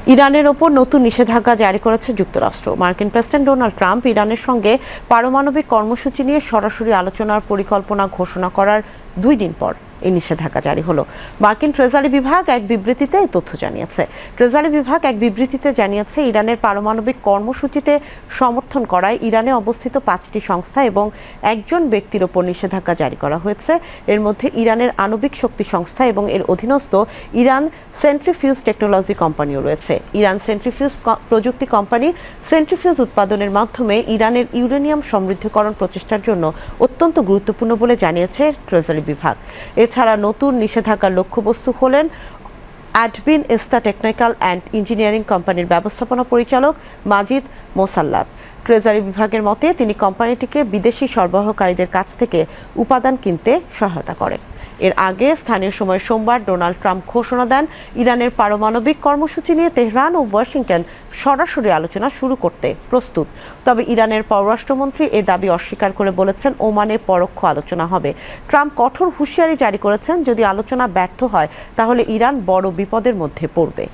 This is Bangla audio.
ইরানের ওপর নতুন নিষেধাজ্ঞা জারি করেছে যুক্তরাষ্ট্র। মার্কিন প্রেসিডেন্ট ডোনাল্ড ট্রাম্প ইরানের সঙ্গে পারমাণবিক কর্মসূচি নিয়ে সরাসরি আলোচনার পরিকল্পনা ঘোষণা করার 2 দিন পর এই নিষেধাজ্ঞা জারি হলো। মার্কিন ট্রেজারি বিভাগ এক বিবৃতিতে এই তথ্য জানিয়েছে। ইরানের পারমাণবিক কর্মসূচিতে সমর্থন করায় ইরানে অবস্থিত 5টি সংস্থা এবং একজন ব্যক্তির ওপর নিষেধাজ্ঞা জারি করা হয়েছে। এর মধ্যে ইরানের আণবিক শক্তি সংস্থা এবং এর অধীনস্থ ইরান সেন্ট্রিফিউজ টেকনোলজি কোম্পানিও রয়েছে। ইরান সেন্ট্রিফিউজ প্রযুক্তি কোম্পানি সেন্ট্রিফিউজ উৎপাদনের মাধ্যমে ইরানের ইউরেনিয়াম সমৃদ্ধকরণ প্রচেষ্টার জন্য অত্যন্ত গুরুত্বপূর্ণ বলে জানিয়েছে ট্রেজারি বিভাগ। এছাড়া নতুন নিষেধাজ্ঞার লক্ষ্যবস্তু হলেন অ্যাডবিন এস্তা টেকনিক্যাল অ্যান্ড ইঞ্জিনিয়ারিং কোম্পানির ব্যবস্থাপনা পরিচালক মাজিদ মোসাল্লাত। ট্রেজারি বিভাগের মতে তিনি কোম্পানিটিকে বিদেশি সরবরাহকারীদের কাছ থেকে উপাদান কিনতে সহায়তা করেন। এর আগে স্থানীয় সময় সোমবার ডোনাল্ড ট্রাম্প ঘোষণা দেন ইরানের পারমাণবিক কর্মসূচি নিয়ে তেহরান ও ওয়াশিংটন সরাসরি আলোচনা শুরু করতে প্রস্তুত। তবে ইরানের পররাষ্ট্রমন্ত্রী এ দাবি অস্বীকার করে বলেছেন ওমানে পরোক্ষ আলোচনা হবে। ট্রাম্প কঠোর হুঁশিয়ারি জারি করেছেন, যদি আলোচনা ব্যর্থ হয় তাহলে ইরান বড় বিপদের মধ্যে পড়বে।